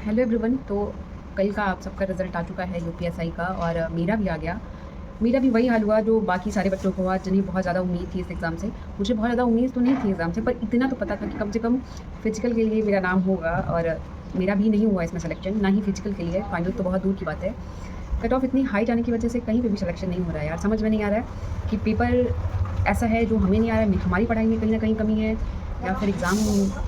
Hello everyone. तो कल का आप सबका रिजल्ट आ चुका है यूपीएसआई का, और मेरा भी आ गया। मेरा भी वही हाल हुआ जो बाकी सारे बच्चों को हुआ, जिन्हें बहुत ज़्यादा उम्मीद थी इस एग्ज़ाम से। मुझे बहुत ज़्यादा उम्मीद तो नहीं थी एग्ज़ाम से, पर इतना तो पता था कि कम से कम फिजिकल के लिए मेरा नाम होगा, और मेरा भी नहीं हुआ इसमें सिलेक्शन, ना ही फिजिकल के लिए। फाइनल तो बहुत दूर की बात है। कट ऑफ इतनी हाई जाने की वजह से कहीं पे भी सिलेक्शन नहीं हो रहा है यार। समझ में नहीं आ रहा है कि पेपर ऐसा है जो हमें नहीं आ रहा है, हमारी पढ़ाई में कहीं ना कहीं कमी है, या फिर एग्ज़ाम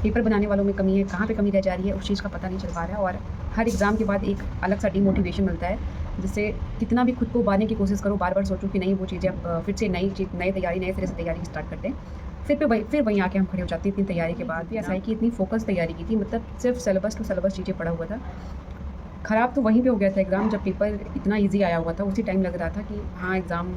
पेपर बनाने वालों में कमी है। कहाँ पे कमी रह जा रही है उस चीज़ का पता नहीं चल पा रहा है। और हर एग्ज़ाम के बाद एक अलग सा डिमोटिवेशन मिलता है, जिससे कितना भी खुद को उबारने की कोशिश करो, बार बार सोचो कि नहीं वो चीज़ें अब फिर से नई तैयारी, नए सिरे से तैयारी स्टार्ट करते हैं। फिर वहीं आके हम खड़े हो जाते हैं इतनी तैयारी के बाद भी। ऐसा है कि इतनी फोकस तैयारी की थी, मतलब सिर्फ सिलेबस टू सिलेबस चीज़ें पढ़ा हुआ था। ख़राब तो वहीं पे हो गया था एग्ज़ाम, जब पेपर इतना ईजी आया हुआ था। उसी टाइम लग रहा था कि हाँ एग्ज़ाम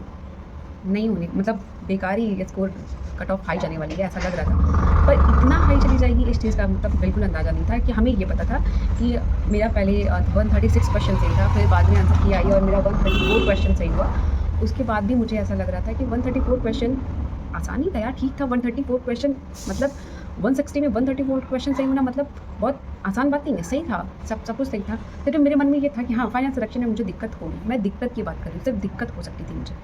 नहीं होने, मतलब बेकार ही स्कोर कट ऑफ हाई जाने वाली है, ऐसा लग रहा था। पर इतना हाई चली जाएगी इस चीज़ का मतलब बिल्कुल अंदाज़ा नहीं था। कि हमें ये पता था कि मेरा पहले 136 क्वेश्चन सही था, फिर बाद में आंसर की आई और मेरा 134 क्वेश्चन सही हुआ। उसके बाद भी मुझे ऐसा लग रहा था कि 134 क्वेश्चन आसानी था यार, ठीक था। 134 क्वेश्चन मतलब 160 में 134 क्वेश्चन सही होना मतलब बहुत आसान बात नहीं है। सही था, सब कुछ सही था। फिर मेरे मन में ये था कि हाँ फाइनल सिलेक्शन में मुझे दिक्कत होगी। मैं दिक्कत की बात कर रही हूँ, सिर्फ दिक्कत हो सकती थी मुझे।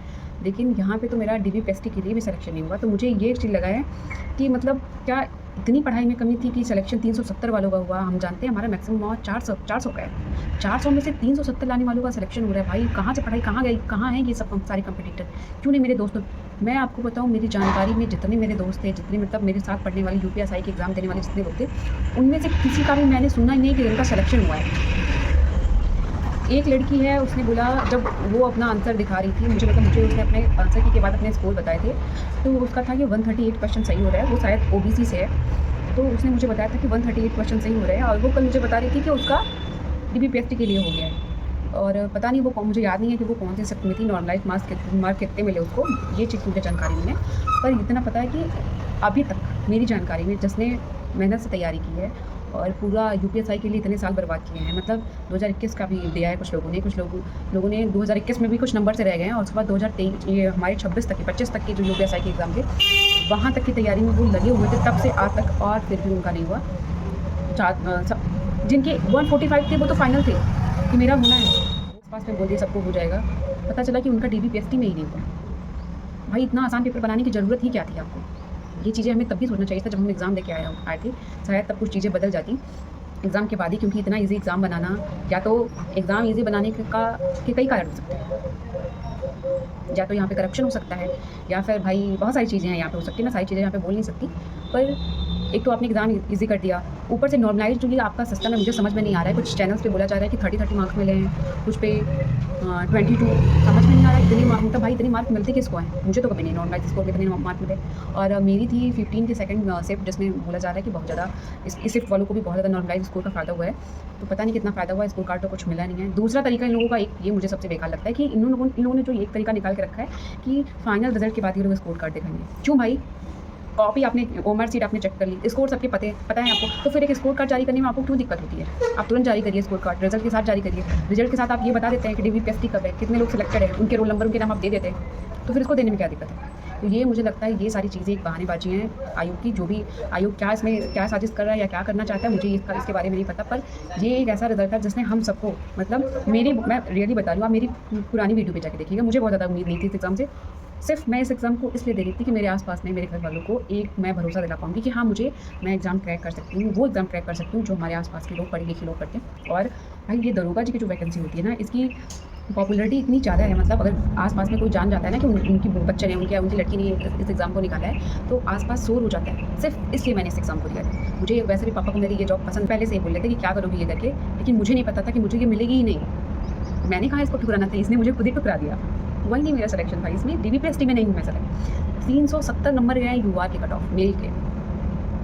लेकिन यहाँ पे तो मेरा डीबीपीएसटी के लिए भी सिलेक्शन नहीं हुआ। तो मुझे ये चीज़ लगा है कि मतलब क्या इतनी पढ़ाई में कमी थी कि सिलेक्शन 370 वालों का हुआ। हम जानते हैं हमारा मैक्सिमम और 400 का है। 400 में से 370 लाने वालों का सिलेक्शन हो रहा है। भाई कहाँ से पढ़ाई कहाँ गई, कहाँ है ये सब सारे कंपटीटर? क्यों नहीं मेरे दोस्तों? मैं आपको बताऊँ, मेरी जानकारी में जितने मेरे दोस्त थे, जितने मतलब मेरे साथ पढ़ने वाले यूपीएसआई के एग्ज़ाम देने वाले जितने लोग थे, उनमें से किसी का भी मैंने सुना ही नहीं कि उनका सिलेक्शन हुआ है। एक लड़की है, उसने बोला जब वो अपना आंसर दिखा रही थी मुझे, मतलब मुझे उसने अपने आंसर की के बाद अपने स्कोर बताए थे। तो उसका था कि 138 क्वेश्चन सही हो रहा है। वो शायद ओबीसी से है। तो उसने मुझे बताया था कि 138 क्वेश्चन सही हो रहे हैं, और वो कल मुझे बता रही थी कि उसका डीबीपीएसटी के लिए हो गया है। और पता नहीं वो मुझे याद नहीं है कि वो कौन से सेक्टर में थी, नॉर्मलाइज मार्क कितने मिले उसको, ये चीज़ मुझे जानकारी नहीं है। पर इतना पता है कि अभी तक मेरी जानकारी में जिसने मेहनत से तैयारी की है और पूरा यूपीएसआई के लिए इतने साल बर्बाद किए हैं, मतलब 2021 का भी दिया है कुछ लोगों ने, लोगों ने 2021 में भी कुछ नंबर से रह गए हैं, और उसके बाद 2023 ये हमारे 26 तक के 25 तक के जो यूपीएसआई के एग्ज़ाम थे, वहाँ तक की तैयारी में वो लगे हुए थे तब से आज तक, और फिर भी उनका नहीं हुआ। जिनके 145 थे वो तो फाइनल थे कि मेरा होना है, उस पास में बोल दिया सबको हो जाएगा। पता चला कि उनका डीबीपीएसटी में ही नहीं हुआ। भाई इतना आसान पेपर बनाने की ज़रूरत ही क्या थी आपको? ये चीज़ें हमें तब भी सोचना चाहिए था जब हम एग्ज़ाम देके आए थे। शायद तब कुछ चीज़ें बदल जाती एग्ज़ाम के बाद ही, क्योंकि इतना ईज़ी एग्ज़ाम बनाना, या तो एग्ज़ाम ईज़ी बनाने के कई कारण हो सकते हैं। या तो यहाँ पे करप्शन हो सकता है, या फिर भाई बहुत सारी चीज़ें हैं यहाँ पे हो सकती है। मैं सारी चीज़ें यहाँ पे बोल नहीं सकती, पर एक तो आपने एग्ज़ाम ईज़ी कर दिया, ऊपर से नॉर्मलाइज़ जो ये आपका सिस्टम है मुझे समझ में नहीं आ रहा है। कुछ चैनल्स पे बोला जा रहा है कि 30 मार्क्स मिले हैं, कुछ पे 22। समझ में नहीं आ रहा है इतने मार्क, मतलब भाई इतने मार्क मिलते किसको हैं? मुझे तो कभी नहीं नॉर्मलाइज़ स्कोर के इतने मार्क मिले। और मेरी थी 15 की सेकंड शिफ्ट, जिसमें बोला जा रहा है कि बहुत ज़्यादा इस शिफ्ट वालों को भी बहुत ज़्यादा नॉर्मलाइज़ स्कोर का फ़ायदा हुआ है। तो पता नहीं कितना फ़ायदा हुआ, स्कोर कार्ड तो कुछ मिला नहीं है। दूसरा तरीका इन लोगों का, एक ये मुझे सबसे बेकार लगता है कि इन लोगों ने जो एक तरीका निकाल के रखा है कि फाइनल रिजल्ट के बाद ये लोग स्कोर कार्ड दिखाएंगे। क्यों भाई? कॉपी आपने, ओमर सीट आपने चेक कर ली, स्कोर सबके पता है आपको, तो फिर एक स्कोर कार्ड जारी करने में आपको क्यों दिक्कत होती है? आप तुरंत जारी करिए स्कोर कार्ड, रिजल्ट के साथ जारी करिए। रिजल्ट के साथ आप ये बता देते हैं कि डीबीपीएसटी कब है, कितने लोग सिलेक्टेड है, उनके रोल नंबर उनके नाम आप दे देते हैं, तो फिर इसको देने में क्या दिक्कत है? तो ये मुझे लगता है ये सारी चीज़ें एक बहानेबाजी हैं आयोग की। जो भी आयोग क्या इसमें क्या साजिश कर रहा है या क्या करना चाहता है, मुझे इसके बारे में नहीं पता। पर ये एक ऐसा रिजल्ट है जिसने हम सबको, मतलब मैं रियली बता रही हूँ, आप मेरी पुरानी वीडियो पे जाके देखिएगा, मुझे बहुत ज़्यादा उम्मीद नहीं थी इस एग्ज़ाम से। सिर्फ मैं इस एग्ज़ाम को इसलिए दे रही थी कि मेरे आसपास में मेरे घर वालों को एक मैं भरोसा दिला पाऊँगी कि हाँ मैं एग्ज़ाम क्रैक कर सकती हूँ, वो एग्ज़ाम क्रैक कर सकती हूँ जो हमारे आसपास के लोग, पढ़े लिखे लोग करते हैं। और भाई ये दरोगा जी की जो वैकेंसी होती है ना, इसकी पॉपुलरिटी इतनी ज़्यादा है, मतलब अगर आस-पास में कोई जान जाता है ना कि उनकी बच्चे ने, उनकी लड़की ने इस एग्ज़ाम को निकाला है, तो आस-पास शोर हो जाता है। सिर्फ इसलिए मैंने इस एग्ज़ाम को दिया था। मुझे वैसे भी पापा को मेरी ये जॉब पसंद, पहले से ही बोल रहे थे कि क्या करोगी ये करके, लेकिन मुझे नहीं पता था कि मुझे ये मिलेगी ही नहीं। मैंने कहा इसको ठुकराना था, इसने मुझे खुद ही ठुकरा दिया। वही नहीं मेरा सिलेक्शन था इसमें, डीबीपीएसटी में नहीं हूँ मैं सेलेक्ट। 370 नंबर गए हैं यूआर के कट ऑफ मेल के,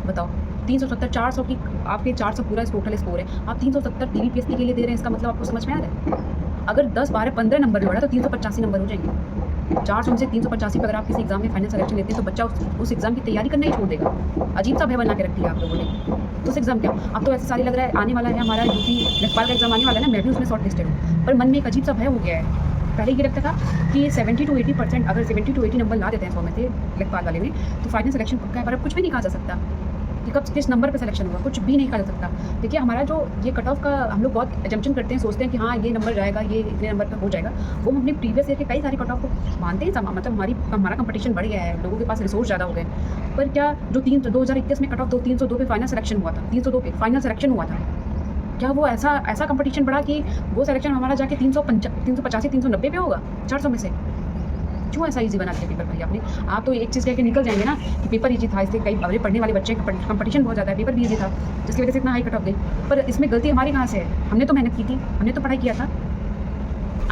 बताओ 370, 400 की आपके 400 पूरा टोटल स्कोर है, आप 370 डीबीपीएसटी के लिए दे रहे हैं। इसका मतलब आपको समझ में आ रहा है? अगर 10, 12, 15 नंबर जोड़ा तो 385 नंबर हो जाएंगे। 400 में से 385 पर अगर आप किसी एग्जाम में फाइनल सिलेक्शन लेते हैं तो बच्चा उस एग्जाम की तैयारी करना ही छोड़ देगा। अजीब सा भय बना के रख दिया आप लोगों ने उस एग्जाम का। अब तो ऐसे सारी लग रहा है आने वाला है हमारा यूपी लेखपाल का एग्जाम आने वाला है ना, मैं भी उसमें शॉर्ट लिस्टेड हूँ, पर मन में एक अजीब सा भय हो गया है। पहले ये लगता था कि 70 to 80%, अगर 70 to 80 नंबर ला देते हैं 100 में से लेखपाल वाले में, तो फाइनल सिलेक्शन पक्का है, पर अब कुछ भी नहीं कहा जा सकता। कि कब किस नंबर पे सिलेक्शन होगा, कुछ भी नहीं कहा जा सकता। देखिए हमारा जो ये कट ऑफ का हम लोग बहुत अजम्पशन करते हैं, सोचते हैं कि हाँ ये नंबर जाएगा, ये इतने नंबर पे हो जाएगा। वो हम अपने प्रीवियस ईयर के कई सारे कट ऑफ को मानते हैं मतलब हमारा कंपटीशन बढ़ गया है, लोगों के पास रिसोर्स ज़्यादा हो गए। पर क्या जो 2021 में कट ऑफ 302 पे फाइनल सिलेक्शन हुआ था, 302 पे फाइनल सिलेक्शन हुआ था, क्या वो ऐसा कंपटीशन बढ़ा कि वो सिलेक्शन हमारा जाके 385 390 पे होगा 400 में से? क्यों ऐसा ईजी बना दिया पेपर भाई आपने? आप तो एक चीज़ कह के निकल जाएंगे ना कि पेपर ईजी था, इससे कई बड़े पढ़ने वाले बच्चे कंपटीशन बहुत ज़्यादा है, पेपर भी ईजी था, जिसकी वजह से इतना हाई कट ऑफ गई। पर इसमें गलती हमारी कहाँ से है? हमने तो मेहनत की थी, हमने तो पढ़ाई किया था।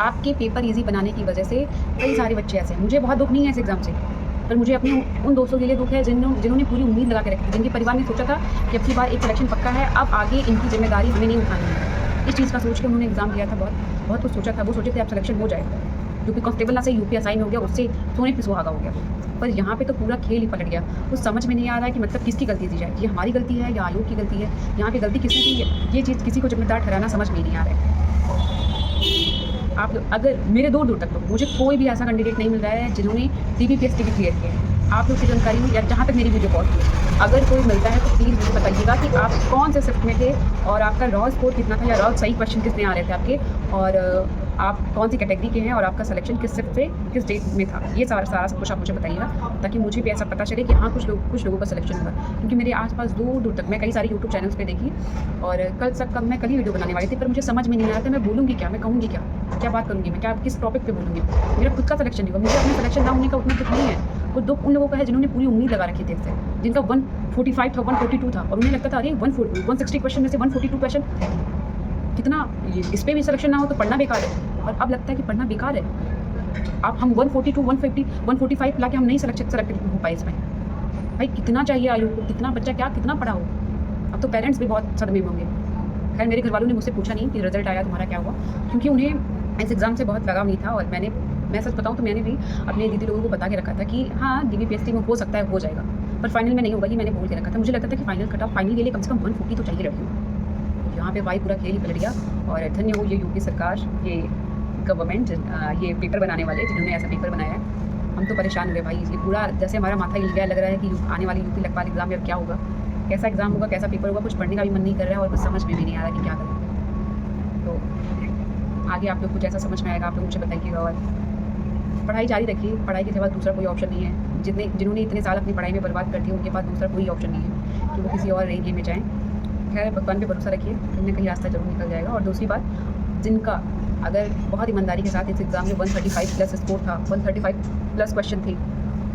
आपके पेपर ईजी बनाने की वजह से कई सारे बच्चे ऐसे हैं, मुझे बहुत दुख नहीं है इस एग्ज़ाम से, पर मुझे अपने उन दोस्तों के लिए दुख है जिन्होंने पूरी उम्मीद लगा के रखी थी, जिनके परिवार ने सोचा था कि अब की बार एक सिलेक्शन पक्का है, अब आगे इनकी जिम्मेदारी हमें नहीं उठानी है। इस चीज़ का सोच के उन्होंने एग्ज़ाम दिया था, बहुत कुछ सोचा था, वो सोचे थे अब सिलेक्शन हो जाएगा, यूपी कांस्टेबल ना से यूपी असाइन हो गया, उससे सोने पे सुहागा हो गया। पर यहाँ पे तो पूरा खेल ही पलट गया। कुछ समझ में नहीं आ रहा है कि मतलब किसकी गलती दी जाए, ये हमारी गलती है या आयोग की गलती है? यहाँ पे गलती किसने की है, ये चीज़ किसी को जिम्मेदार ठहराना समझ में ही नहीं आ रहा है। आप लोग अगर मेरे दूर तक तो मुझे कोई भी ऐसा कैंडिडेट नहीं मिल रहा है जिन्होंने CBPST भी क्लियर किया है। आप लोग की जानकारी में या जहाँ तक मेरी वीडियो पहुँच थी, अगर कोई मिलता है तो प्लीज़ मुझे बताइएगा कि आप कौन से शिफ्ट में थे और आपका रॉ स्कोर कितना था या रॉ सही क्वेश्चन कितने आ रहे थे आपके, और आप कौन सी कैटेगरी के हैं और आपका सिलेक्शन किस शिफ्ट से किस डेट में था। ये सारा सब कुछ आप मुझे बताइएगा, ताकि मुझे भी ऐसा पता चले कि हाँ कुछ लोगों का सिलेक्शन हुआ। क्योंकि मेरे आसपास दूर तक मैं कई सारी यूट्यूब चैनल्स पे देखी, और मैं कल ही वीडियो बनाने वाली थी, पर मुझे समझ में नहीं आ रहा था मैं बोलूँगी क्या, मैं कहूँगी क्या बात करूँगी, मैं क्या किस टॉपिक पे बोलूँगी। मेरा खुद का सिलेक्शन नहीं हुआ, मुझे अपने सिलेक्शन ना होने का उतना दुख नहीं है। वो दुख उन लोगों का है जिन्होंने पूरी उम्मीद लगा रखी थी इससे, जिनका 145 था, 142 था, और उन्हें लगता था अरे 160 क्वेश्चन में से 142 क्वेश्चन कितना, इस पे भी सिलेक्शन ना हो तो पढ़ना बेकार है। और अब लगता है कि पढ़ना बेकार है। आप हम 142 150 145 ला के हम नहीं सेलेक्टेड हो पाए इसमें। भाई कितना चाहिए आयु को, कितना बच्चा कितना पढ़ा हो। अब तो पेरेंट्स भी बहुत सदमे में होंगे। खैर मेरे घर वालों ने मुझसे पूछा नहीं कि रिजल्ट आया तुम्हारा क्या हुआ, क्योंकि उन्हें इस एग्ज़ाम से बहुत लगाव नहीं था। और मैं सच बताऊँ तो मैंने भी अपने दीदी लोगों को बता के रखा था कि हाँ DBPST में हो सकता है हो जाएगा, पर फाइनल में नहीं होगा, ये मैंने बोल के रखा था। मुझे लगता था कि फाइनल कट ऑफ फाइनल के लिए कम से कम 140 तो चाहिए लड़कियों। यहाँ पे भाई पूरा खेल ही पलट गया। और धन्य हो ये यूपी सरकार, ये गवर्नमेंट, ये पेपर बनाने वाले जिन्होंने ऐसा पेपर बनाया है। हम तो परेशान हुए भाई, ये पूरा जैसे हमारा माथा हिल गया, लग रहा है कि आने वाली यूपी लोकपाल एग्ज़ाम में अब क्या होगा, कैसा एग्ज़ाम होगा, कैसा पेपर होगा, कुछ पढ़ने का भी मन नहीं कर रहा है और कुछ समझ में भी नहीं आ रहा कि क्या करें। तो आगे आप लोग कुछ ऐसा समझ में आएगा आप लोग मुझे बताइएगा, और पढ़ाई जारी रखिए। पढ़ाई के सिवा दूसरा कोई ऑप्शन नहीं है। जिन्होंने इतने साल अपनी पढ़ाई में बर्बाद कर दिया, उनके पास दूसरा कोई ऑप्शन नहीं है कि वो किसी और एरिया में जाएँ। खैर भगवान पे भरोसा रखिए, कहीं ना कहीं रास्ता जरूर निकल जाएगा। और दूसरी बात, जिनका अगर बहुत ईमानदारी के साथ इस एग्ज़ाम में 135 प्लस स्कोर था, 135 प्लस क्वेश्चन थे,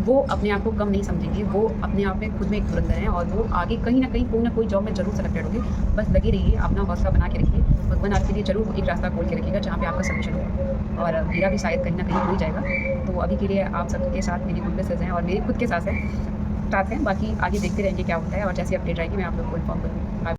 वो अपने आप को कम नहीं समझेंगे, वो अपने आप में खुद में एक धुरंधर हैं, और वो आगे कहीं ना कोई जॉब में जरूर सेलेक्टेड होंगे। बस लगे रहिए, अपना हौसला बना के रखिए, भगवान आपके लिए जरूर एक रास्ता खोल के रखिएगा जहाँ पे आपका सिलेक्शन होगा। और मेरा भी शायद कहीं ना कहीं हो ही जाएगा। तो अभी के लिए आप सबके साथ मेरी गुड विशेस हैं और मेरे खुद के साथ हैं। बाकी आगे देखते रहेंगे क्या होता है, और जैसी अपडेट आएगी मैं आप लोग को इन्फॉर्म करूँगी।